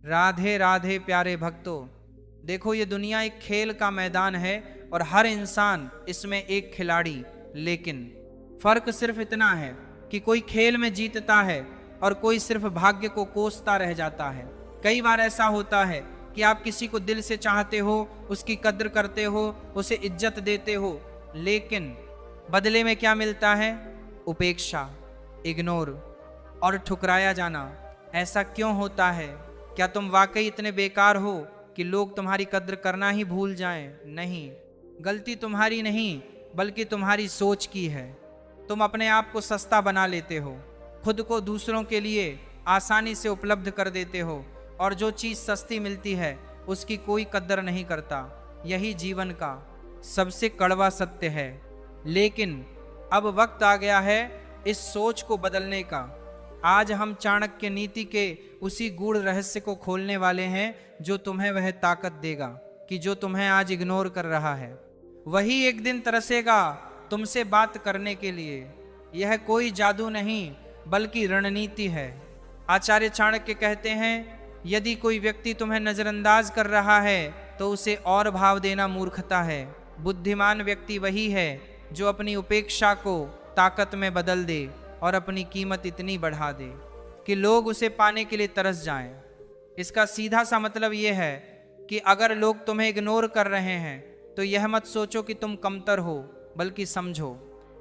राधे राधे प्यारे भक्तों, देखो ये दुनिया एक खेल का मैदान है और हर इंसान इसमें एक खिलाड़ी। लेकिन फर्क सिर्फ इतना है कि कोई खेल में जीतता है और कोई सिर्फ भाग्य को कोसता रह जाता है। कई बार ऐसा होता है कि आप किसी को दिल से चाहते हो, उसकी कद्र करते हो, उसे इज्जत देते हो, लेकिन बदले में क्या मिलता है? उपेक्षा, इग्नोर और ठुकराया जाना। ऐसा क्यों होता है? क्या तुम वाकई इतने बेकार हो कि लोग तुम्हारी कद्र करना ही भूल जाएं? नहीं, गलती तुम्हारी नहीं बल्कि तुम्हारी सोच की है। तुम अपने आप को सस्ता बना लेते हो, खुद को दूसरों के लिए आसानी से उपलब्ध कर देते हो और जो चीज़ सस्ती मिलती है उसकी कोई कद्र नहीं करता। यही जीवन का सबसे कड़वा सत्य है। लेकिन अब वक्त आ गया है इस सोच को बदलने का। आज हम चाणक्य नीति के उसी गूढ़ रहस्य को खोलने वाले हैं जो तुम्हें वह ताकत देगा कि जो तुम्हें आज इग्नोर कर रहा है वही एक दिन तरसेगा तुमसे बात करने के लिए। यह कोई जादू नहीं बल्कि रणनीति है। आचार्य चाणक्य कहते हैं, यदि कोई व्यक्ति तुम्हें नजरअंदाज कर रहा है तो उसे और भाव देना मूर्खता है। बुद्धिमान व्यक्ति वही है जो अपनी उपेक्षा को ताकत में बदल दे और अपनी कीमत इतनी बढ़ा दे कि लोग उसे पाने के लिए तरस जाएं। इसका सीधा सा मतलब यह है कि अगर लोग तुम्हें इग्नोर कर रहे हैं तो यह मत सोचो कि तुम कमतर हो, बल्कि समझो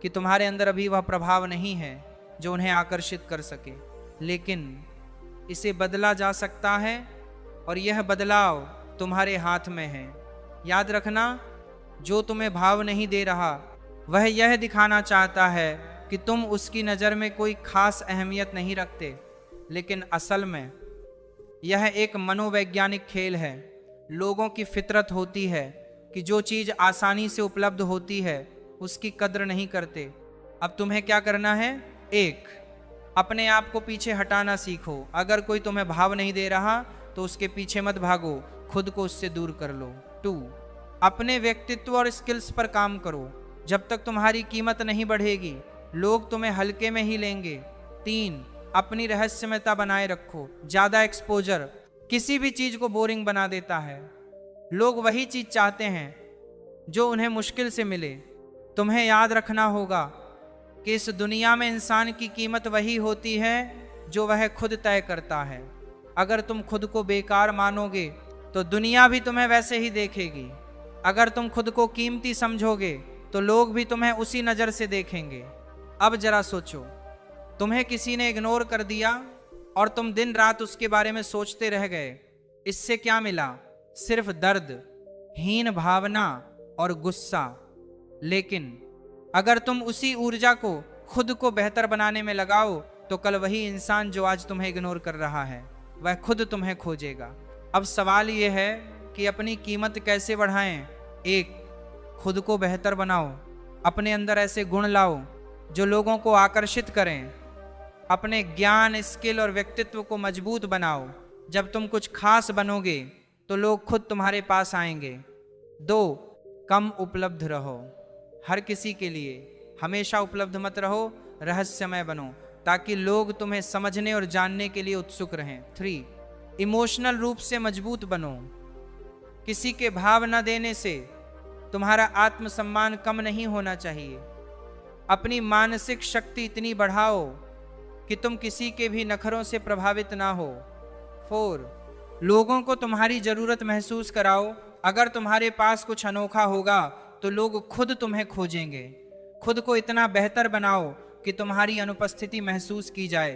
कि तुम्हारे अंदर अभी वह प्रभाव नहीं है जो उन्हें आकर्षित कर सके। लेकिन इसे बदला जा सकता है और यह बदलाव तुम्हारे हाथ में है। याद रखना, जो तुम्हें भाव नहीं दे रहा वह यह दिखाना चाहता है कि तुम उसकी नज़र में कोई खास अहमियत नहीं रखते, लेकिन असल में यह एक मनोवैज्ञानिक खेल है। लोगों की फितरत होती है कि जो चीज़ आसानी से उपलब्ध होती है उसकी कद्र नहीं करते। अब तुम्हें क्या करना है? एक, अपने आप को पीछे हटाना सीखो। अगर कोई तुम्हें भाव नहीं दे रहा तो उसके पीछे मत भागो, खुद को उससे दूर कर लो। 2, अपने व्यक्तित्व और स्किल्स पर काम करो। जब तक तुम्हारी कीमत नहीं बढ़ेगी लोग तुम्हें हल्के में ही लेंगे। 3, अपनी रहस्यमयता बनाए रखो। ज्यादा एक्सपोजर किसी भी चीज को बोरिंग बना देता है। लोग वही चीज चाहते हैं जो उन्हें मुश्किल से मिले। तुम्हें याद रखना होगा कि इस दुनिया में इंसान की कीमत वही होती है जो वह खुद तय करता है। अगर तुम खुद को बेकार मानोगे तो दुनिया भी तुम्हें वैसे ही देखेगी। अगर तुम खुद को कीमती समझोगे तो लोग भी तुम्हें उसी नज़र से देखेंगे। अब जरा सोचो, तुम्हें किसी ने इग्नोर कर दिया और तुम दिन रात उसके बारे में सोचते रह गए। इससे क्या मिला? सिर्फ दर्द, हीन भावना और गुस्सा। लेकिन अगर तुम उसी ऊर्जा को खुद को बेहतर बनाने में लगाओ तो कल वही इंसान जो आज तुम्हें इग्नोर कर रहा है वह खुद तुम्हें खोजेगा। अब सवाल यह है कि अपनी कीमत कैसे बढ़ाएं? 1, खुद को बेहतर बनाओ। अपने अंदर ऐसे गुण लाओ जो लोगों को आकर्षित करें। अपने ज्ञान, स्किल और व्यक्तित्व को मजबूत बनाओ। जब तुम कुछ खास बनोगे तो लोग खुद तुम्हारे पास आएंगे। 2, कम उपलब्ध रहो। हर किसी के लिए हमेशा उपलब्ध मत रहो, रहस्यमय बनो ताकि लोग तुम्हें समझने और जानने के लिए उत्सुक रहें। 3, इमोशनल रूप से मजबूत बनो। किसी के भाव न देने से तुम्हारा आत्मसम्मान कम नहीं होना चाहिए। अपनी मानसिक शक्ति इतनी बढ़ाओ कि तुम किसी के भी नखरों से प्रभावित ना हो। 4, लोगों को तुम्हारी जरूरत महसूस कराओ। अगर तुम्हारे पास कुछ अनोखा होगा तो लोग खुद तुम्हें खोजेंगे। खुद को इतना बेहतर बनाओ कि तुम्हारी अनुपस्थिति महसूस की जाए।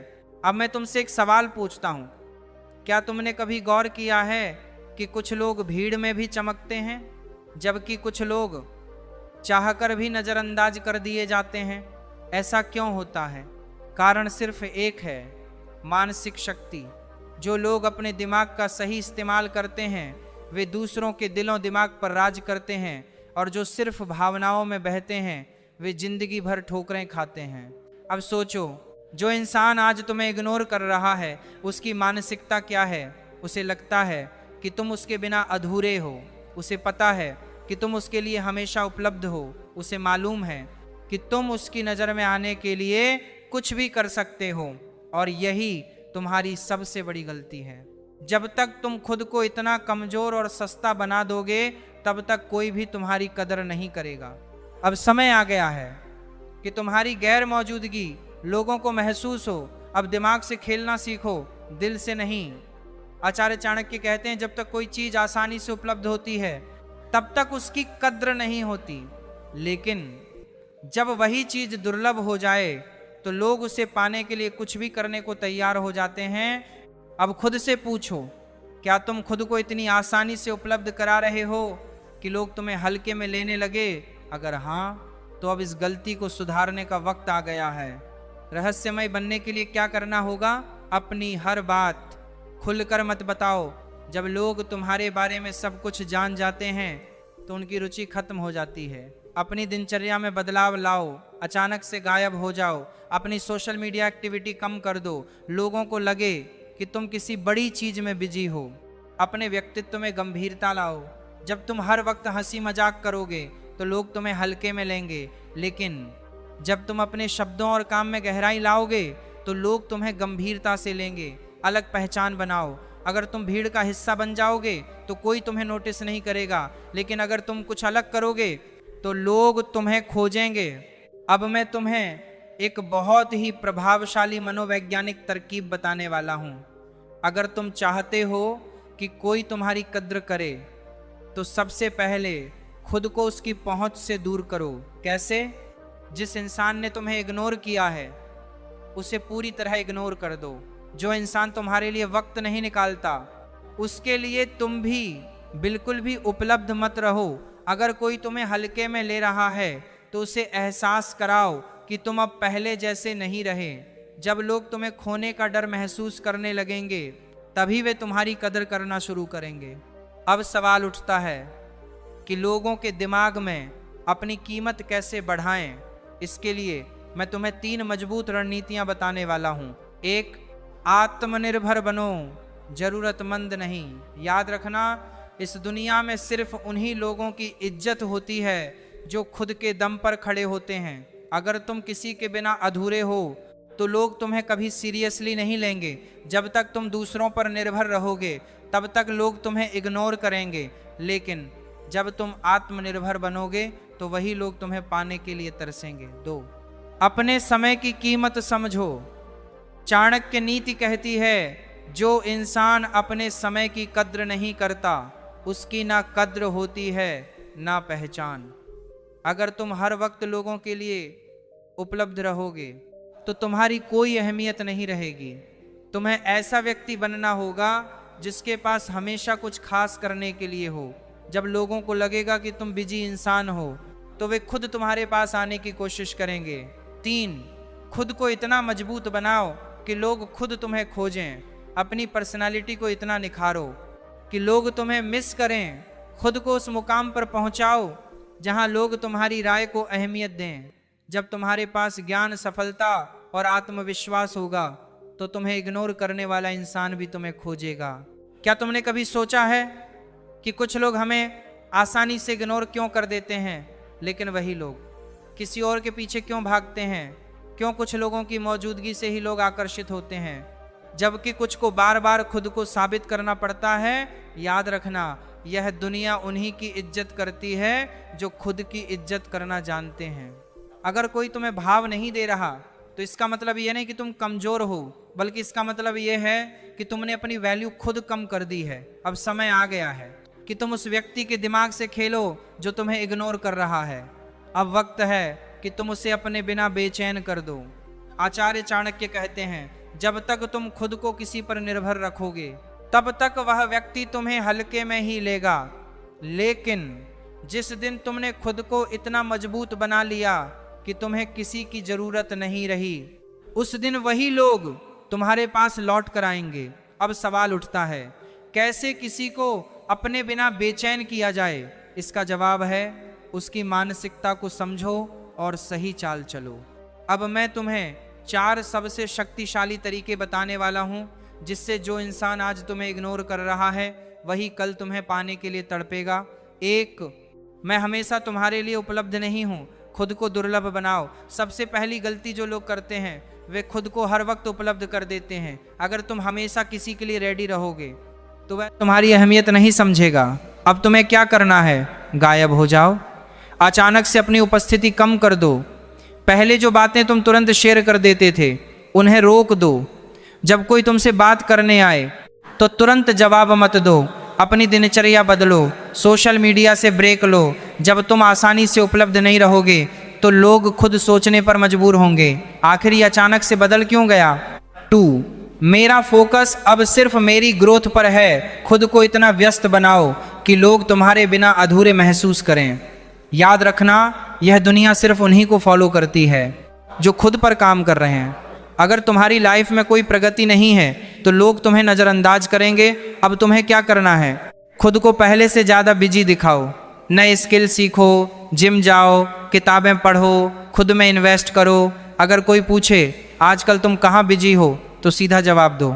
अब मैं तुमसे एक सवाल पूछता हूँ, क्या तुमने कभी गौर किया है कि कुछ लोग भीड़ में भी चमकते हैं जबकि कुछ लोग चाहकर भी नज़रअंदाज कर दिए जाते हैं? ऐसा क्यों होता है? कारण सिर्फ एक है, मानसिक शक्ति। जो लोग अपने दिमाग का सही इस्तेमाल करते हैं वे दूसरों के दिलों दिमाग पर राज करते हैं, और जो सिर्फ भावनाओं में बहते हैं वे जिंदगी भर ठोकरें खाते हैं। अब सोचो, जो इंसान आज तुम्हें इग्नोर कर रहा है उसकी मानसिकता क्या है? उसे लगता है कि तुम उसके बिना अधूरे हो। उसे पता है कि तुम उसके लिए हमेशा उपलब्ध हो। उसे मालूम है कि तुम उसकी नज़र में आने के लिए कुछ भी कर सकते हो, और यही तुम्हारी सबसे बड़ी गलती है। जब तक तुम खुद को इतना कमजोर और सस्ता बना दोगे तब तक कोई भी तुम्हारी कदर नहीं करेगा। अब समय आ गया है कि तुम्हारी गैर मौजूदगी लोगों को महसूस हो। अब दिमाग से खेलना सीखो, दिल से नहीं। आचार्य चाणक्य कहते हैं जब तक कोई चीज आसानी से उपलब्ध होती है तब तक उसकी कद्र नहीं होती, लेकिन जब वही चीज दुर्लभ हो जाए तो लोग उसे पाने के लिए कुछ भी करने को तैयार हो जाते हैं। अब खुद से पूछो, क्या तुम खुद को इतनी आसानी से उपलब्ध करा रहे हो कि लोग तुम्हें हल्के में लेने लगे? अगर हाँ, तो अब इस गलती को सुधारने का वक्त आ गया है। रहस्यमय बनने के लिए क्या करना होगा? अपनी हर बात खुलकर मत बताओ। जब लोग तुम्हारे बारे में सब कुछ जान जाते हैं तो उनकी रुचि खत्म हो जाती है। अपनी दिनचर्या में बदलाव लाओ, अचानक से गायब हो जाओ, अपनी सोशल मीडिया एक्टिविटी कम कर दो। लोगों को लगे कि तुम किसी बड़ी चीज में बिजी हो। अपने व्यक्तित्व में गंभीरता लाओ। जब तुम हर वक्त हंसी मजाक करोगे तो लोग तुम्हें हल्के में लेंगे, लेकिन जब तुम अपने शब्दों और काम में गहराई लाओगे तो लोग तुम्हें गंभीरता से लेंगे। अलग पहचान बनाओ। अगर तुम भीड़ का हिस्सा बन जाओगे तो कोई तुम्हें नोटिस नहीं करेगा, लेकिन अगर तुम कुछ अलग करोगे तो लोग तुम्हें खोजेंगे। अब मैं तुम्हें एक बहुत ही प्रभावशाली मनोवैज्ञानिक तरकीब बताने वाला हूं। अगर तुम चाहते हो कि कोई तुम्हारी कद्र करे तो सबसे पहले खुद को उसकी पहुंच से दूर करो। कैसे? जिस इंसान ने तुम्हें इग्नोर किया है उसे पूरी तरह इग्नोर कर दो। जो इंसान तुम्हारे लिए वक्त नहीं निकालता उसके लिए तुम भी बिल्कुल भी उपलब्ध मत रहो। अगर कोई तुम्हें हल्के में ले रहा है तो उसे एहसास कराओ कि तुम अब पहले जैसे नहीं रहे। जब लोग तुम्हें खोने का डर महसूस करने लगेंगे तभी वे तुम्हारी कदर करना शुरू करेंगे। अब सवाल उठता है कि लोगों के दिमाग में अपनी कीमत कैसे बढ़ाएं। इसके लिए मैं तुम्हें 3 मजबूत रणनीतियां बताने वाला हूं। 1, आत्मनिर्भर बनो, जरूरतमंद नहीं। याद रखना, इस दुनिया में सिर्फ उन्हीं लोगों की इज्जत होती है जो खुद के दम पर खड़े होते हैं। अगर तुम किसी के बिना अधूरे हो तो लोग तुम्हें कभी सीरियसली नहीं लेंगे। जब तक तुम दूसरों पर निर्भर रहोगे तब तक लोग तुम्हें इग्नोर करेंगे, लेकिन जब तुम आत्मनिर्भर बनोगे तो वही लोग तुम्हें पाने के लिए तरसेंगे। 2, अपने समय की कीमत समझो। चाणक्य नीति कहती है जो इंसान अपने समय की कद्र नहीं करता उसकी ना कद्र होती है ना पहचान। अगर तुम हर वक्त लोगों के लिए उपलब्ध रहोगे तो तुम्हारी कोई अहमियत नहीं रहेगी। तुम्हें ऐसा व्यक्ति बनना होगा जिसके पास हमेशा कुछ खास करने के लिए हो। जब लोगों को लगेगा कि तुम बिजी इंसान हो तो वे खुद तुम्हारे पास आने की कोशिश करेंगे। 3, खुद को इतना मजबूत बनाओ कि लोग खुद तुम्हें खोजें। अपनी पर्सनालिटी को इतना निखारो कि लोग तुम्हें मिस करें। खुद को उस मुकाम पर पहुंचाओ जहां लोग तुम्हारी राय को अहमियत दें। जब तुम्हारे पास ज्ञान, सफलता और आत्मविश्वास होगा तो तुम्हें इग्नोर करने वाला इंसान भी तुम्हें खोजेगा। क्या तुमने कभी सोचा है कि कुछ लोग हमें आसानी से इग्नोर क्यों कर देते हैं, लेकिन वही लोग किसी और के पीछे क्यों भागते हैं? क्यों कुछ लोगों की मौजूदगी से ही लोग आकर्षित होते हैं, जबकि कुछ को बार बार खुद को साबित करना पड़ता है? याद रखना, यह दुनिया उन्हीं की इज्जत करती है जो खुद की इज्जत करना जानते हैं। अगर कोई तुम्हें भाव नहीं दे रहा तो इसका मतलब यह नहीं कि तुम कमजोर हो, बल्कि इसका मतलब यह है कि तुमने अपनी वैल्यू खुद कम कर दी है। अब समय आ गया है कि तुम उस व्यक्ति के दिमाग से खेलो जो तुम्हें इग्नोर कर रहा है। अब वक्त है कि तुम उसे अपने बिना बेचैन कर दो। आचार्य चाणक्य कहते हैं जब तक तुम खुद को किसी पर निर्भर रखोगे तब तक वह व्यक्ति तुम्हें हल्के में ही लेगा, लेकिन जिस दिन तुमने खुद को इतना मजबूत बना लिया कि तुम्हें किसी की जरूरत नहीं रही, उस दिन वही लोग तुम्हारे पास लौट कर आएंगे। अब सवाल उठता है कैसे किसी को अपने बिना बेचैन किया जाए? इसका जवाब है उसकी मानसिकता को समझो और सही चाल चलो। अब मैं तुम्हें 4 सबसे शक्तिशाली तरीके बताने वाला हूं जिससे जो इंसान आज तुम्हें इग्नोर कर रहा है वही कल तुम्हें पाने के लिए तड़पेगा। 1, मैं हमेशा तुम्हारे लिए उपलब्ध नहीं हूं, खुद को दुर्लभ बनाओ। सबसे पहली गलती जो लोग करते हैं वे खुद को हर वक्त उपलब्ध कर देते हैं। अगर तुम हमेशा किसी के लिए रेडी रहोगे तो वह तुम्हारी अहमियत नहीं समझेगा। अब तुम्हें क्या करना है? गायब हो जाओ। अचानक से अपनी उपस्थिति कम कर दो। पहले जो बातें तुम तुरंत शेयर कर देते थे उन्हें रोक दो। जब कोई तुमसे बात करने आए तो तुरंत जवाब मत दो। अपनी दिनचर्या बदलो, सोशल मीडिया से ब्रेक लो। जब तुम आसानी से उपलब्ध नहीं रहोगे तो लोग खुद सोचने पर मजबूर होंगे, आखिर ये अचानक से बदल क्यों गया। 2. मेरा फोकस अब सिर्फ मेरी ग्रोथ पर है। खुद को इतना व्यस्त बनाओ कि लोग तुम्हारे बिना अधूरे महसूस करें। याद रखना, यह दुनिया सिर्फ उन्हीं को फॉलो करती है जो खुद पर काम कर रहे हैं। अगर तुम्हारी लाइफ में कोई प्रगति नहीं है तो लोग तुम्हें नज़रअंदाज करेंगे। अब तुम्हें क्या करना है? खुद को पहले से ज़्यादा बिजी दिखाओ। नए स्किल सीखो, जिम जाओ, किताबें पढ़ो, खुद में इन्वेस्ट करो। अगर कोई पूछे आजकल तुम कहाँ बिजी हो तो सीधा जवाब दो,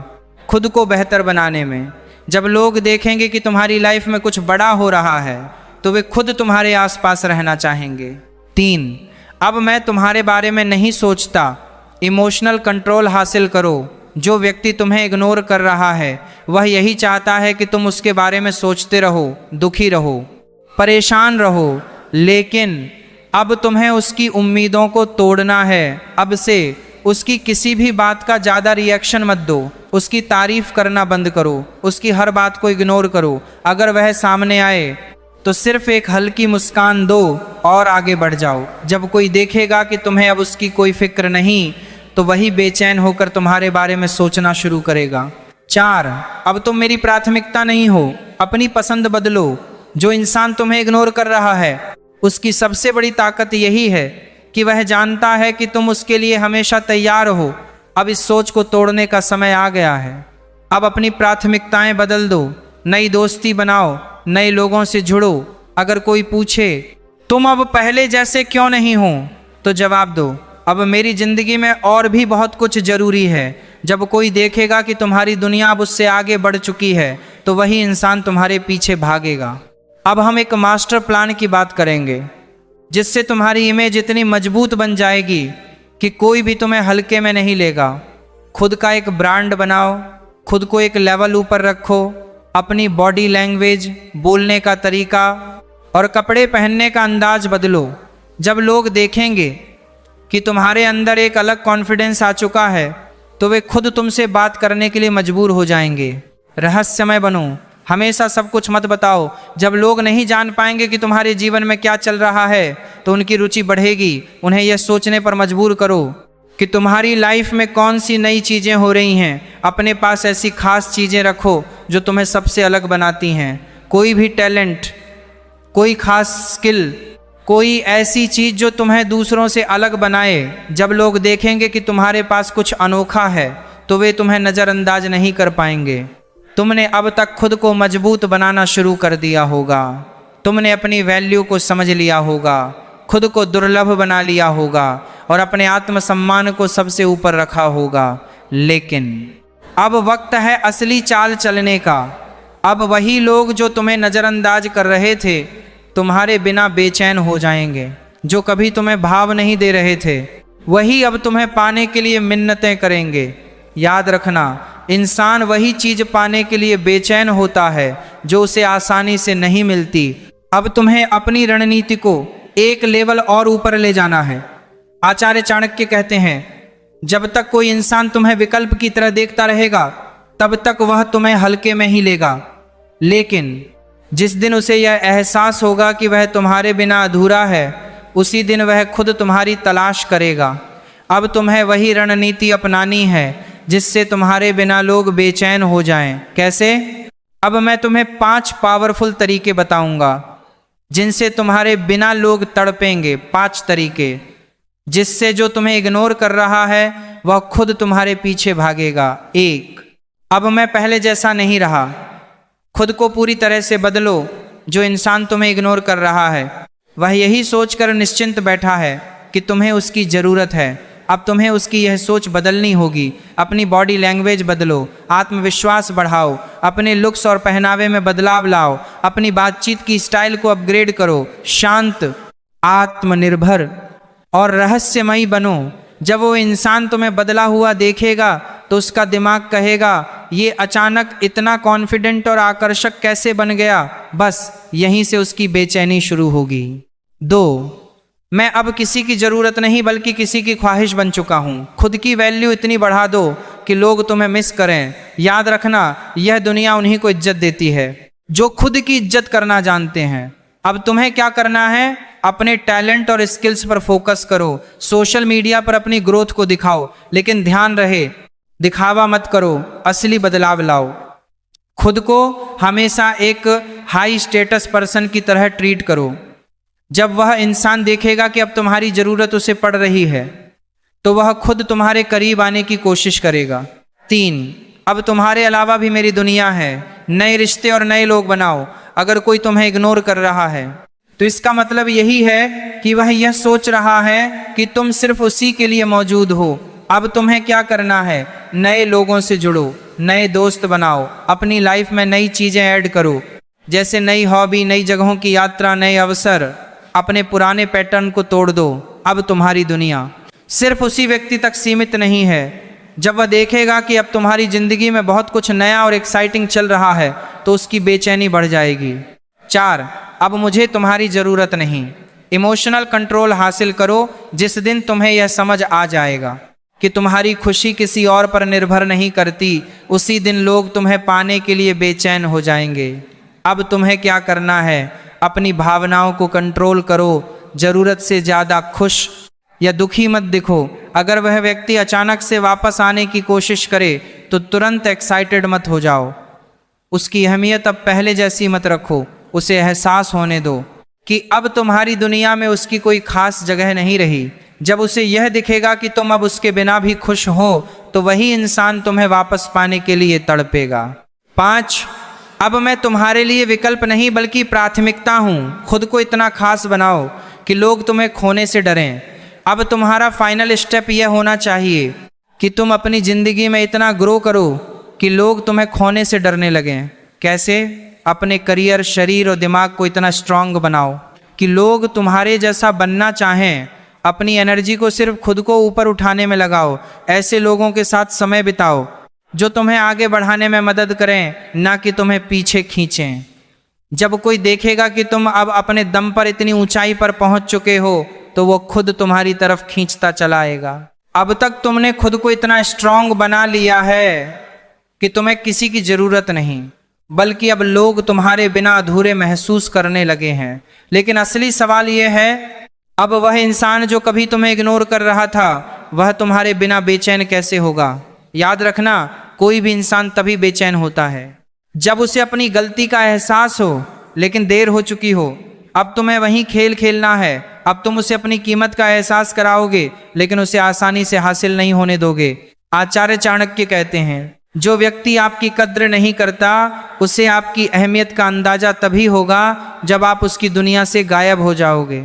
खुद को बेहतर बनाने में। जब लोग देखेंगे कि तुम्हारी लाइफ में कुछ बड़ा हो रहा है तो वे खुद तुम्हारे आसपास रहना चाहेंगे। 3. अब मैं तुम्हारे बारे में नहीं सोचता। इमोशनल कंट्रोल हासिल करो। जो व्यक्ति तुम्हें इग्नोर कर रहा है वह यही चाहता है कि तुम उसके बारे में सोचते रहो, दुखी रहो, परेशान रहो। लेकिन अब तुम्हें उसकी उम्मीदों को तोड़ना है। अब से उसकी किसी भी बात का ज़्यादा रिएक्शन मत दो। उसकी तारीफ करना बंद करो, उसकी हर बात को इग्नोर करो। अगर वह सामने आए तो सिर्फ एक हल्की मुस्कान दो और आगे बढ़ जाओ। जब कोई देखेगा कि तुम्हें अब उसकी कोई फिक्र नहीं तो वही बेचैन होकर तुम्हारे बारे में सोचना शुरू करेगा। 4. अब तुम मेरी प्राथमिकता नहीं हो। अपनी पसंद बदलो। जो इंसान तुम्हें इग्नोर कर रहा है उसकी सबसे बड़ी ताकत यही है कि वह जानता है कि तुम उसके लिए हमेशा तैयार हो। अब इस सोच को तोड़ने का समय आ गया है। अब अपनी प्राथमिकताएं बदल दो। नई दोस्ती बनाओ, नए लोगों से जुड़ो। अगर कोई पूछे तुम अब पहले जैसे क्यों नहीं हो तो जवाब दो, अब मेरी ज़िंदगी में और भी बहुत कुछ ज़रूरी है। जब कोई देखेगा कि तुम्हारी दुनिया अब उससे आगे बढ़ चुकी है तो वही इंसान तुम्हारे पीछे भागेगा। अब हम एक मास्टर प्लान की बात करेंगे जिससे तुम्हारी इमेज इतनी मजबूत बन जाएगी कि कोई भी तुम्हें हल्के में नहीं लेगा। खुद का एक ब्रांड बनाओ, खुद को एक लेवल ऊपर रखो। अपनी बॉडी लैंग्वेज, बोलने का तरीका और कपड़े पहनने का अंदाज बदलो। जब लोग देखेंगे कि तुम्हारे अंदर एक अलग कॉन्फिडेंस आ चुका है तो वे खुद तुमसे बात करने के लिए मजबूर हो जाएंगे। रहस्यमय बनो, हमेशा सब कुछ मत बताओ। जब लोग नहीं जान पाएंगे कि तुम्हारे जीवन में क्या चल रहा है तो उनकी रुचि बढ़ेगी। उन्हें यह सोचने पर मजबूर करो कि तुम्हारी लाइफ में कौन सी नई चीज़ें हो रही हैं। अपने पास ऐसी खास चीज़ें रखो जो तुम्हें सबसे अलग बनाती हैं। कोई भी टैलेंट, कोई खास स्किल, कोई ऐसी चीज़ जो तुम्हें दूसरों से अलग बनाए। जब लोग देखेंगे कि तुम्हारे पास कुछ अनोखा है तो वे तुम्हें नज़रअंदाज नहीं कर पाएंगे। तुमने अब तक खुद को मजबूत बनाना शुरू कर दिया होगा। तुमने अपनी वैल्यू को समझ लिया होगा, खुद को दुर्लभ बना लिया होगा और अपने आत्मसम्मान को सबसे ऊपर रखा होगा। लेकिन अब वक्त है असली चाल चलने का। अब वही लोग जो तुम्हें नज़रअंदाज कर रहे थे तुम्हारे बिना बेचैन हो जाएंगे। जो कभी तुम्हें भाव नहीं दे रहे थे वही अब तुम्हें पाने के लिए मिन्नतें करेंगे। याद रखना, इंसान वही चीज़ पाने के लिए बेचैन होता है जो उसे आसानी से नहीं मिलती। अब तुम्हें अपनी रणनीति को एक लेवल और ऊपर ले जाना है। आचार्य चाणक्य कहते हैं, जब तक कोई इंसान तुम्हें विकल्प की तरह देखता रहेगा तब तक वह तुम्हें हल्के में ही लेगा। लेकिन जिस दिन उसे यह एहसास होगा कि वह तुम्हारे बिना अधूरा है, उसी दिन वह खुद तुम्हारी तलाश करेगा। अब तुम्हें वही रणनीति अपनानी है जिससे तुम्हारे बिना लोग बेचैन हो जाएं। कैसे? अब मैं तुम्हें 5 पावरफुल तरीके बताऊंगा जिनसे तुम्हारे बिना लोग तड़पेंगे। 5 तरीके जिससे जो तुम्हें इग्नोर कर रहा है वह खुद तुम्हारे पीछे भागेगा। 1. अब मैं पहले जैसा नहीं रहा। खुद को पूरी तरह से बदलो। जो इंसान तुम्हें इग्नोर कर रहा है वह यही सोचकर निश्चिंत बैठा है कि तुम्हें उसकी ज़रूरत है। अब तुम्हें उसकी यह सोच बदलनी होगी। अपनी बॉडी लैंग्वेज बदलो, आत्मविश्वास बढ़ाओ, अपने लुक्स और पहनावे में बदलाव लाओ, अपनी बातचीत की स्टाइल को अपग्रेड करो। शांत, आत्मनिर्भर और रहस्यमयी बनो। जब वो इंसान तुम्हें बदला हुआ देखेगा तो उसका दिमाग कहेगा ये अचानक इतना कॉन्फिडेंट और आकर्षक कैसे बन गया, बस यहीं से उसकी बेचैनी शुरू होगी। 2, मैं अब किसी की ज़रूरत नहीं बल्कि किसी की ख्वाहिश बन चुका हूँ। खुद की वैल्यू इतनी बढ़ा दो कि लोग तुम्हें मिस करें। याद रखना, यह दुनिया उन्हीं को इज्जत देती है जो खुद की इज्जत करना जानते हैं। अब तुम्हें क्या करना है, अपने टैलेंट और स्किल्स पर फोकस करो। सोशल मीडिया पर अपनी ग्रोथ को दिखाओ, लेकिन ध्यान रहे दिखावा मत करो, असली बदलाव लाओ। खुद को हमेशा एक हाई स्टेटस पर्सन की तरह ट्रीट करो। जब वह इंसान देखेगा कि अब तुम्हारी ज़रूरत उसे पड़ रही है तो वह खुद तुम्हारे करीब आने की कोशिश करेगा। 3, अब तुम्हारे अलावा भी मेरी दुनिया है। नए रिश्ते और नए लोग बनाओ। अगर कोई तुम्हें इग्नोर कर रहा है तो इसका मतलब यही है कि वह यह सोच रहा है कि तुम सिर्फ उसी के लिए मौजूद हो। अब तुम्हें क्या करना है, नए लोगों से जुड़ो, नए दोस्त बनाओ, अपनी लाइफ में नई चीज़ें ऐड करो, जैसे नई हॉबी, नई जगहों की यात्रा, नए अवसर। अपने पुराने पैटर्न को तोड़ दो। अब तुम्हारी दुनिया सिर्फ उसी व्यक्ति तक सीमित नहीं है। जब वह देखेगा कि अब तुम्हारी ज़िंदगी में बहुत कुछ नया और एक्साइटिंग चल रहा है तो उसकी बेचैनी बढ़ जाएगी। 4, अब मुझे तुम्हारी ज़रूरत नहीं। इमोशनल कंट्रोल हासिल करो। जिस दिन तुम्हें यह समझ आ जाएगा कि तुम्हारी खुशी किसी और पर निर्भर नहीं करती, उसी दिन लोग तुम्हें पाने के लिए बेचैन हो जाएंगे। अब तुम्हें क्या करना है, अपनी भावनाओं को कंट्रोल करो। ज़रूरत से ज़्यादा खुश या दुखी मत दिखो। अगर वह व्यक्ति अचानक से वापस आने की कोशिश करे तो तुरंत एक्साइटेड मत हो जाओ। उसकी अहमियत अब पहले जैसी मत रखो। उसे एहसास होने दो कि अब तुम्हारी दुनिया में उसकी कोई खास जगह नहीं रही। जब उसे यह दिखेगा कि तुम अब उसके बिना भी खुश हो तो वही इंसान तुम्हें वापस पाने के लिए तड़पेगा। 5, अब मैं तुम्हारे लिए विकल्प नहीं बल्कि प्राथमिकता हूँ। खुद को इतना खास बनाओ कि लोग तुम्हें खोने से डरें। अब तुम्हारा फाइनल स्टेप यह होना चाहिए कि तुम अपनी ज़िंदगी में इतना ग्रो करो कि लोग तुम्हें खोने से डरने लगें। कैसे? अपने करियर, शरीर और दिमाग को इतना स्ट्रांग बनाओ कि लोग तुम्हारे जैसा बनना चाहें। अपनी एनर्जी को सिर्फ खुद को ऊपर उठाने में लगाओ। ऐसे लोगों के साथ समय बिताओ जो तुम्हें आगे बढ़ाने में मदद करें, ना कि तुम्हें पीछे खींचें। जब कोई देखेगा कि तुम अब अपने दम पर इतनी ऊंचाई पर पहुंच चुके हो तो वो खुद तुम्हारी तरफ खींचता चला आएगा। अब तक तुमने खुद को इतना स्ट्रांग बना लिया है कि तुम्हें किसी की ज़रूरत नहीं, बल्कि अब लोग तुम्हारे बिना अधूरे महसूस करने लगे हैं। लेकिन असली सवाल यह है, अब वह इंसान जो कभी तुम्हें इग्नोर कर रहा था वह तुम्हारे बिना बेचैन कैसे होगा? याद रखना, कोई भी इंसान तभी बेचैन होता है जब उसे अपनी गलती का एहसास हो, लेकिन देर हो चुकी हो। अब तुम्हें वही खेल खेलना है। अब तुम उसे अपनी कीमत का एहसास कराओगे, लेकिन उसे आसानी से हासिल नहीं होने दोगे। आचार्य चाणक्य कहते हैं, जो व्यक्ति आपकी कद्र नहीं करता उसे आपकी अहमियत का अंदाजा तभी होगा जब आप उसकी दुनिया से गायब हो जाओगे।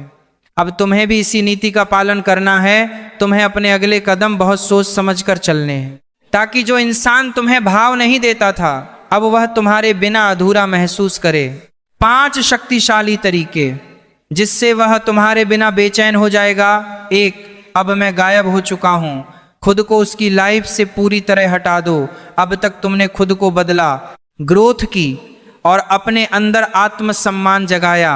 अब तुम्हें भी इसी नीति का पालन करना है। तुम्हें अपने अगले कदम बहुत सोच समझ कर चलने हैं, ताकि जो इंसान तुम्हें भाव नहीं देता था अब वह तुम्हारे बिना अधूरा महसूस करे। 5 शक्तिशाली तरीके जिससे वह तुम्हारे बिना बेचैन हो जाएगा। 1, अब मैं गायब हो चुका हूँ। खुद को उसकी लाइफ से पूरी तरह हटा दो। अब तक तुमने खुद को बदला, ग्रोथ की और अपने अंदर आत्मसम्मान जगाया।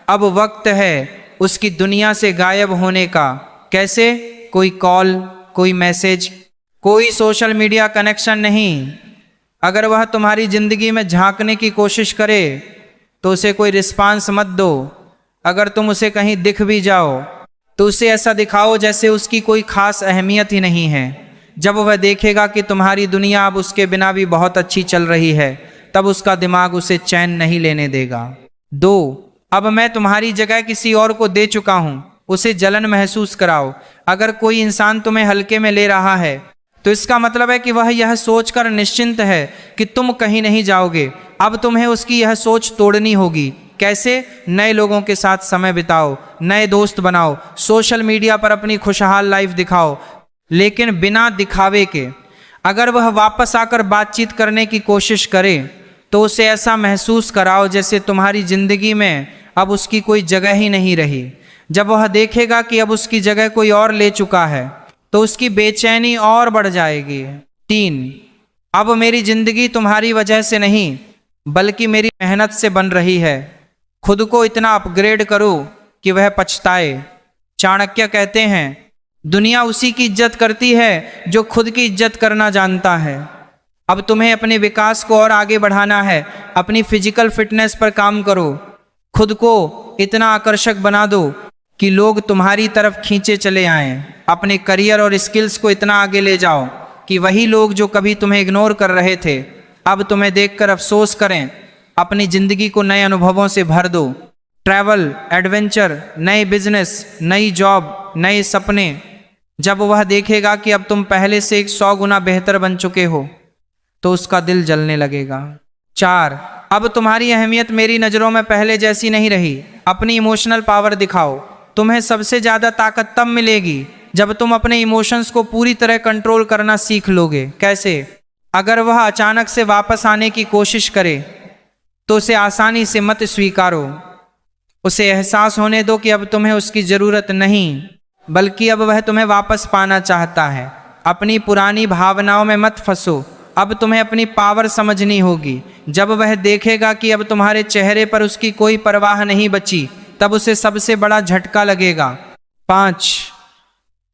अब वक्त है उसकी दुनिया से गायब होने का। कैसे? कोई कॉल, कोई मैसेज, कोई सोशल मीडिया कनेक्शन नहीं। अगर वह तुम्हारी ज़िंदगी में झांकने की कोशिश करे तो उसे कोई रिस्पांस मत दो। अगर तुम उसे कहीं दिख भी जाओ तो उसे ऐसा दिखाओ जैसे उसकी कोई खास अहमियत ही नहीं है। जब वह देखेगा कि तुम्हारी दुनिया अब उसके बिना भी बहुत अच्छी चल रही है, तब उसका दिमाग उसे चैन नहीं लेने देगा। 2, अब मैं तुम्हारी जगह किसी और को दे चुका हूँ। उसे जलन महसूस कराओ। अगर कोई इंसान तुम्हें हल्के में ले रहा है तो इसका मतलब है कि वह यह सोचकर निश्चिंत है कि तुम कहीं नहीं जाओगे। अब तुम्हें उसकी यह सोच तोड़नी होगी। कैसे? नए लोगों के साथ समय बिताओ, नए दोस्त बनाओ, सोशल मीडिया पर अपनी खुशहाल लाइफ दिखाओ, लेकिन बिना दिखावे के। अगर वह वापस आकर बातचीत करने की कोशिश करे तो उसे ऐसा महसूस कराओ जैसे तुम्हारी ज़िंदगी में अब उसकी कोई जगह ही नहीं रही। जब वह देखेगा कि अब उसकी जगह कोई और ले चुका है तो उसकी बेचैनी और बढ़ जाएगी। 3, अब मेरी जिंदगी तुम्हारी वजह से नहीं बल्कि मेरी मेहनत से बन रही है। खुद को इतना अपग्रेड करो कि वह पछताए। चाणक्य कहते हैं, दुनिया उसी की इज्जत करती है जो खुद की इज्जत करना जानता है। अब तुम्हें अपने विकास को और आगे बढ़ाना है। अपनी फिजिकल फिटनेस पर काम करो। खुद को इतना आकर्षक बना दो कि लोग तुम्हारी तरफ खींचे चले आएं। अपने करियर और स्किल्स को इतना आगे ले जाओ कि वही लोग जो कभी तुम्हें इग्नोर कर रहे थे अब तुम्हें देखकर अफसोस करें। अपनी जिंदगी को नए अनुभवों से भर दो। ट्रैवल, एडवेंचर, नए बिजनेस, नई जॉब, नए सपने। जब वह देखेगा कि अब तुम पहले से 100 गुना बेहतर बन चुके हो तो उसका दिल जलने लगेगा। 4, अब तुम्हारी अहमियत मेरी नज़रों में पहले जैसी नहीं रही। अपनी इमोशनल पावर दिखाओ। तुम्हें सबसे ज़्यादा ताकत तब मिलेगी जब तुम अपने इमोशंस को पूरी तरह कंट्रोल करना सीख लोगे। कैसे? अगर वह अचानक से वापस आने की कोशिश करे तो उसे आसानी से मत स्वीकारो। उसे एहसास होने दो कि अब तुम्हें उसकी ज़रूरत नहीं बल्कि अब वह तुम्हें वापस पाना चाहता है। अपनी पुरानी भावनाओं में मत फंसो। अब तुम्हें अपनी पावर समझनी होगी। जब वह देखेगा कि अब तुम्हारे चेहरे पर उसकी कोई परवाह नहीं बची तब उसे सबसे बड़ा झटका लगेगा। 5,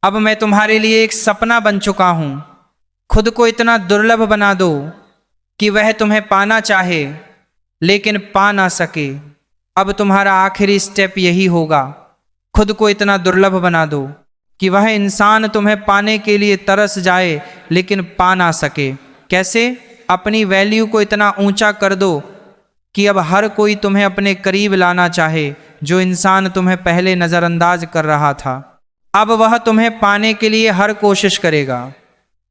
अब मैं तुम्हारे लिए एक सपना बन चुका हूं। खुद को इतना दुर्लभ बना दो कि वह तुम्हें पाना चाहे लेकिन पा ना सके। अब तुम्हारा आखिरी स्टेप यही होगा। खुद को इतना दुर्लभ बना दो कि वह इंसान तुम्हें पाने के लिए तरस जाए लेकिन पा ना सके। कैसे? अपनी वैल्यू को इतना ऊंचा कर दो कि अब हर कोई तुम्हें अपने करीब लाना चाहे। जो इंसान तुम्हें पहले नज़रअंदाज कर रहा था अब वह तुम्हें पाने के लिए हर कोशिश करेगा,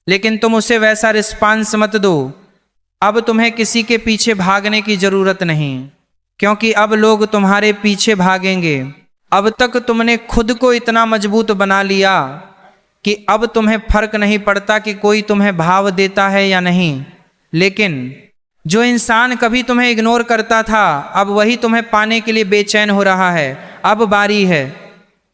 लेकिन तुम उसे वैसा रिस्पांस मत दो। अब तुम्हें किसी के पीछे भागने की ज़रूरत नहीं, क्योंकि अब लोग तुम्हारे पीछे भागेंगे। अब तक तुमने खुद को इतना मजबूत बना लिया कि अब तुम्हें फर्क नहीं पड़ता कि कोई तुम्हें भाव देता है या नहीं। लेकिन जो इंसान कभी तुम्हें इग्नोर करता था अब वही तुम्हें पाने के लिए बेचैन हो रहा है। अब बारी है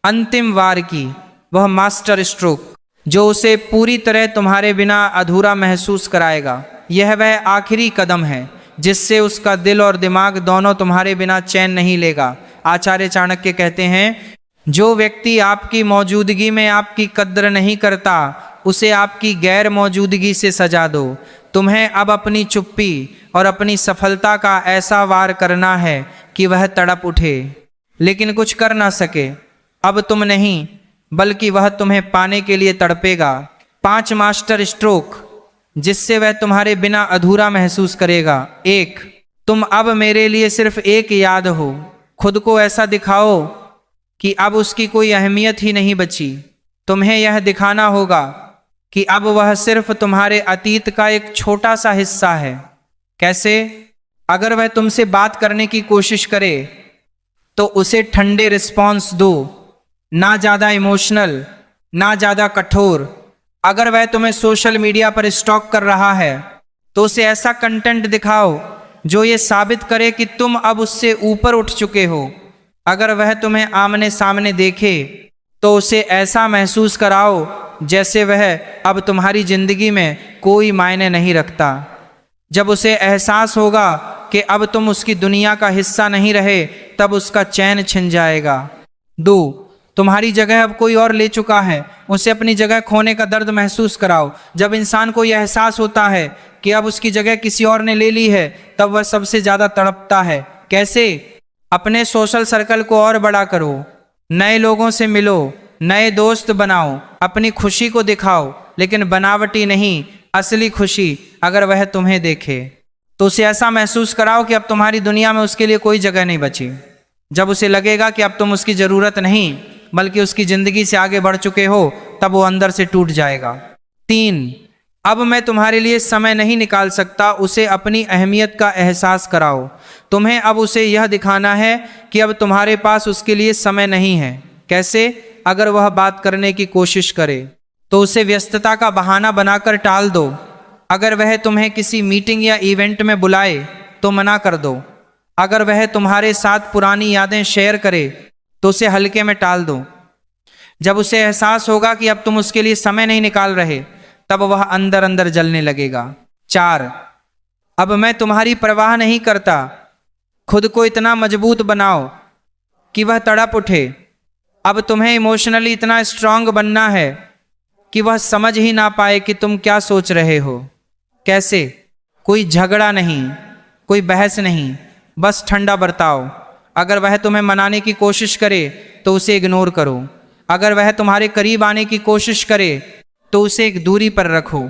अंतिम वार की, वह मास्टर स्ट्रोक जो उसे पूरी तरह तुम्हारे बिना अधूरा महसूस कराएगा। यह वह आखिरी कदम है जिससे उसका दिल और दिमाग दोनों तुम्हारे बिना चैन नहीं लेगा। आचार्य चाणक्य कहते हैं, जो व्यक्ति आपकी मौजूदगी में आपकी कद्र नहीं करता उसे आपकी गैर मौजूदगी से सजा दो। तुम्हें अब अपनी चुप्पी और अपनी सफलता का ऐसा वार करना है कि वह तड़प उठे लेकिन कुछ कर ना सके। अब तुम नहीं बल्कि वह तुम्हें पाने के लिए तड़पेगा। 5 मास्टर स्ट्रोक जिससे वह तुम्हारे बिना अधूरा महसूस करेगा। 1, तुम अब मेरे लिए सिर्फ एक याद हो। खुद को ऐसा दिखाओ कि अब उसकी कोई अहमियत ही नहीं बची। तुम्हें यह दिखाना होगा कि अब वह सिर्फ तुम्हारे अतीत का एक छोटा सा हिस्सा है। कैसे? अगर वह तुमसे बात करने की कोशिश करे तो उसे ठंडे रिस्पॉन्स दो, ना ज़्यादा इमोशनल ना ज़्यादा कठोर। अगर वह तुम्हें सोशल मीडिया पर स्टॉक कर रहा है तो उसे ऐसा कंटेंट दिखाओ जो ये साबित करे कि तुम अब उससे ऊपर उठ चुके हो। अगर वह तुम्हें आमने सामने देखे तो उसे ऐसा महसूस कराओ जैसे वह अब तुम्हारी जिंदगी में कोई मायने नहीं रखता। जब उसे एहसास होगा कि अब तुम उसकी दुनिया का हिस्सा नहीं रहे तब उसका चैन छिन जाएगा। 2, तुम्हारी जगह अब कोई और ले चुका है। उसे अपनी जगह खोने का दर्द महसूस कराओ। जब इंसान को यह एहसास होता है कि अब उसकी जगह किसी और ने ले ली है तब वह सबसे ज़्यादा तड़पता है। कैसे? अपने सोशल सर्कल को और बड़ा करो, नए लोगों से मिलो, नए दोस्त बनाओ, अपनी खुशी को दिखाओ लेकिन बनावटी नहीं, असली खुशी। अगर वह तुम्हें देखे तो उसे ऐसा महसूस कराओ कि अब तुम्हारी दुनिया में उसके लिए कोई जगह नहीं बची। जब उसे लगेगा कि अब तुम उसकी ज़रूरत नहीं बल्कि उसकी ज़िंदगी से आगे बढ़ चुके हो तब वो अंदर से टूट जाएगा। 3, अब मैं तुम्हारे लिए समय नहीं निकाल सकता। उसे अपनी अहमियत का एहसास कराओ। तुम्हें अब उसे यह दिखाना है कि अब तुम्हारे पास उसके लिए समय नहीं है। कैसे? अगर वह बात करने की कोशिश करे तो उसे व्यस्तता का बहाना बनाकर टाल दो। अगर वह तुम्हें किसी मीटिंग या इवेंट में बुलाए तो मना कर दो। अगर वह तुम्हारे साथ पुरानी यादें शेयर करे तो उसे हल्के में टाल दो। जब उसे एहसास होगा कि अब तुम उसके लिए समय नहीं निकाल रहे तब वह अंदर अंदर जलने लगेगा। 4, अब मैं तुम्हारी परवाह नहीं करता। खुद को इतना मजबूत बनाओ कि वह तड़प उठे। अब तुम्हें इमोशनली इतना स्ट्रांग बनना है कि वह समझ ही ना पाए कि तुम क्या सोच रहे हो। कैसे? कोई झगड़ा नहीं, कोई बहस नहीं, बस ठंडा बर्ताव। अगर वह तुम्हें मनाने की कोशिश करे तो उसे इग्नोर करो। अगर वह तुम्हारे करीब आने की कोशिश करे तो उसे एक दूरी पर रखो।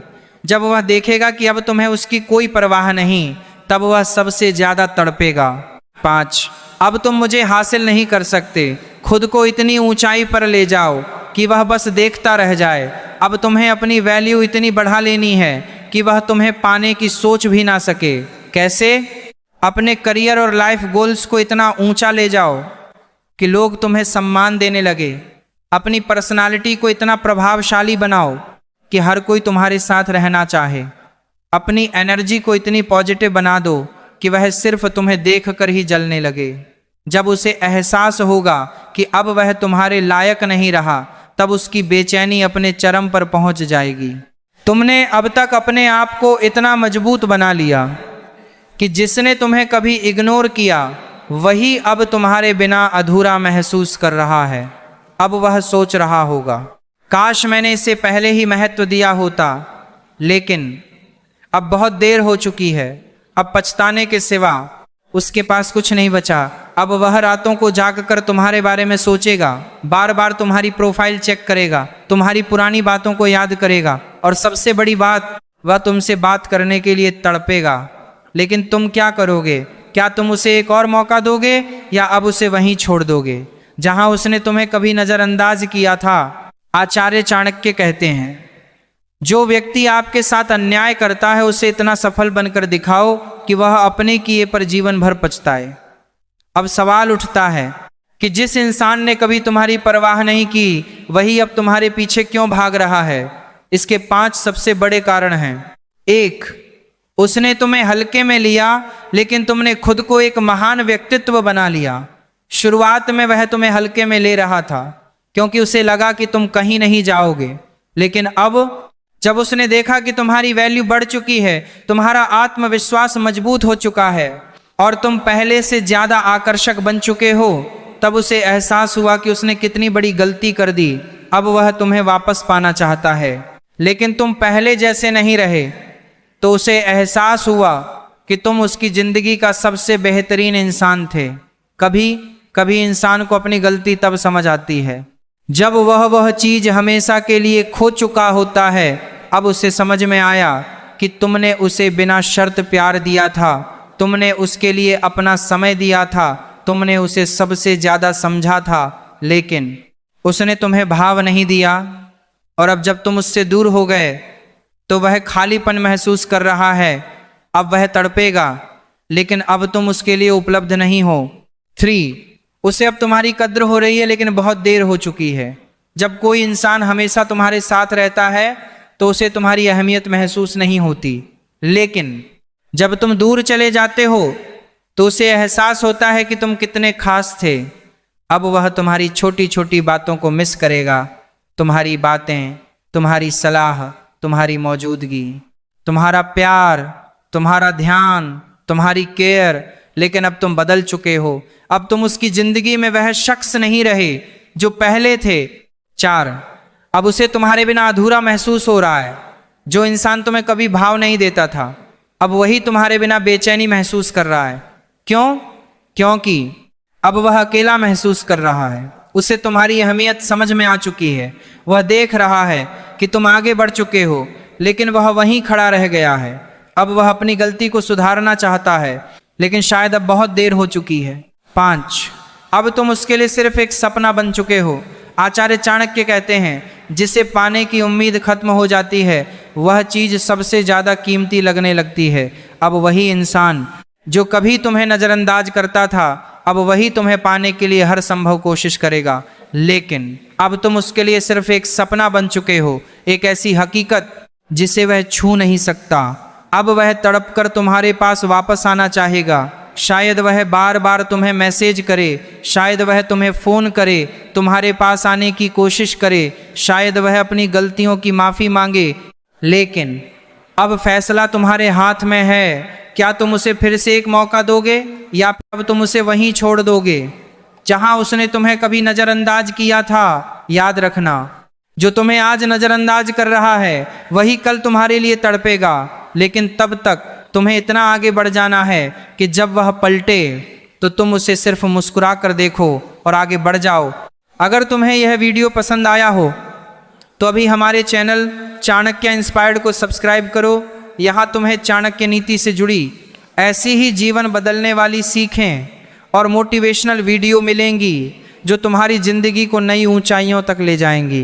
जब वह देखेगा कि अब तुम्हें उसकी कोई परवाह नहीं, तब वह सबसे ज्यादा तड़पेगा। 5, अब तुम मुझे हासिल नहीं कर सकते। खुद को इतनी ऊंचाई पर ले जाओ कि वह बस देखता रह जाए। अब तुम्हें अपनी वैल्यू इतनी बढ़ा लेनी है कि वह तुम्हें पाने की सोच भी ना सके। कैसे? अपने करियर और लाइफ गोल्स को इतना ऊंचा ले जाओ कि लोग तुम्हें सम्मान देने लगे। अपनी पर्सनालिटी को इतना प्रभावशाली बनाओ कि हर कोई तुम्हारे साथ रहना चाहे। अपनी एनर्जी को इतनी पॉजिटिव बना दो कि वह सिर्फ तुम्हें देखकर ही जलने लगे। जब उसे एहसास होगा कि अब वह तुम्हारे लायक नहीं रहा, तब उसकी बेचैनी अपने चरम पर पहुंच जाएगी। तुमने अब तक अपने आप को इतना मजबूत बना लिया कि जिसने तुम्हें कभी इग्नोर किया वही अब तुम्हारे बिना अधूरा महसूस कर रहा है। अब वह सोच रहा होगा, काश मैंने इसे पहले ही महत्व दिया होता, लेकिन अब बहुत देर हो चुकी है। अब पछताने के सिवा उसके पास कुछ नहीं बचा। अब वह रातों को जागकर तुम्हारे बारे में सोचेगा, बार बार तुम्हारी प्रोफाइल चेक करेगा, तुम्हारी पुरानी बातों को याद करेगा, और सबसे बड़ी बात, वह तुमसे बात करने के लिए तड़पेगा। लेकिन तुम क्या करोगे? क्या तुम उसे एक और मौका दोगे या अब उसे वहीं छोड़ दोगे जहां उसने तुम्हें कभी नजरअंदाज किया था? आचार्य चाणक्य कहते हैं, जो व्यक्ति आपके साथ अन्याय करता है उसे इतना सफल बनकर दिखाओ कि वह अपने किए पर जीवन भर पछताए। अब सवाल उठता है कि जिस इंसान ने कभी तुम्हारी परवाह नहीं की वही अब तुम्हारे पीछे क्यों भाग रहा है? इसके 5 सबसे बड़े कारण हैं। 1, उसने तुम्हें हल्के में लिया, लेकिन तुमने खुद को एक महान व्यक्तित्व बना लिया। शुरुआत में वह तुम्हें हल्के में ले रहा था क्योंकि उसे लगा कि तुम कहीं नहीं जाओगे, लेकिन अब जब उसने देखा कि तुम्हारी वैल्यू बढ़ चुकी है, तुम्हारा आत्मविश्वास मजबूत हो चुका है और तुम पहले से ज्यादा आकर्षक बन चुके हो, तब उसे एहसास हुआ कि उसने कितनी बड़ी गलती कर दी। अब वह तुम्हें वापस पाना चाहता है, लेकिन तुम पहले जैसे नहीं रहे। तो उसे एहसास हुआ कि तुम उसकी जिंदगी का सबसे बेहतरीन इंसान थे। कभी कभी इंसान को अपनी गलती तब समझ आती है जब वह चीज हमेशा के लिए खो चुका होता है। अब उसे समझ में आया कि तुमने उसे बिना शर्त प्यार दिया था, तुमने उसके लिए अपना समय दिया था, तुमने उसे सबसे ज्यादा समझा था, लेकिन उसने तुम्हें भाव नहीं दिया। और अब जब तुम उससे दूर हो गए तो वह खालीपन महसूस कर रहा है। अब वह तड़पेगा, लेकिन अब तुम उसके लिए उपलब्ध नहीं हो। 3, उसे अब तुम्हारी कद्र हो रही है, लेकिन बहुत देर हो चुकी है। जब कोई इंसान हमेशा तुम्हारे साथ रहता है तो उसे तुम्हारी अहमियत महसूस नहीं होती, लेकिन जब तुम दूर चले जाते हो तो उसे एहसास होता है कि तुम कितने खास थे। अब वह तुम्हारी छोटी छोटी बातों को मिस करेगा, तुम्हारी बातें, तुम्हारी सलाह, तुम्हारी मौजूदगी, तुम्हारा प्यार, तुम्हारा ध्यान, तुम्हारी केयर। लेकिन अब तुम बदल चुके हो। अब तुम उसकी जिंदगी में वह शख्स नहीं रहे जो पहले थे। 4, अब उसे तुम्हारे बिना अधूरा महसूस हो रहा है। जो इंसान तुम्हें कभी भाव नहीं देता था, अब वही तुम्हारे बिना बेचैनी महसूस कर रहा है। क्यों? क्योंकि अब वह अकेला महसूस कर रहा है। उसे तुम्हारी अहमियत समझ में आ चुकी है। वह देख रहा है कि तुम आगे बढ़ चुके हो, लेकिन वह वहीं खड़ा रह गया है। अब वह अपनी गलती को सुधारना चाहता है, लेकिन शायद अब बहुत देर हो चुकी है। 5, अब तुम उसके लिए सिर्फ एक सपना बन चुके हो। आचार्य चाणक्य कहते हैं, जिसे पाने की उम्मीद खत्म हो जाती है वह चीज सबसे ज्यादा कीमती लगने लगती है। अब वही इंसान जो कभी तुम्हें नजरअंदाज करता था, अब वही तुम्हें पाने के लिए हर संभव कोशिश करेगा। लेकिन अब तुम उसके लिए सिर्फ एक सपना बन चुके हो, एक ऐसी हकीकत जिसे वह छू नहीं सकता। अब वह तड़प कर तुम्हारे पास वापस आना चाहेगा। शायद वह बार बार तुम्हें मैसेज करे, शायद वह तुम्हें फ़ोन करे, तुम्हारे पास आने की कोशिश करे, शायद वह अपनी गलतियों की माफ़ी मांगे, लेकिन अब फैसला तुम्हारे हाथ में है। क्या तुम उसे फिर से एक मौका दोगे या अब तुम उसे वहीं छोड़ दोगे जहां उसने तुम्हें कभी नजरअंदाज किया था। याद रखना, जो तुम्हें आज नजरअंदाज कर रहा है वही कल तुम्हारे लिए तड़पेगा, लेकिन तब तक तुम्हें इतना आगे बढ़ जाना है कि जब वह पलटे तो तुम उसे सिर्फ मुस्कुरा कर देखो और आगे बढ़ जाओ। अगर तुम्हें यह वीडियो पसंद आया हो तो अभी हमारे चैनल चाणक्य इंस्पायर्ड को सब्सक्राइब करो। यहाँ तुम्हें चाणक्य नीति से जुड़ी ऐसी ही जीवन बदलने वाली सीखें और मोटिवेशनल वीडियो मिलेंगी जो तुम्हारी ज़िंदगी को नई ऊंचाइयों तक ले जाएंगी।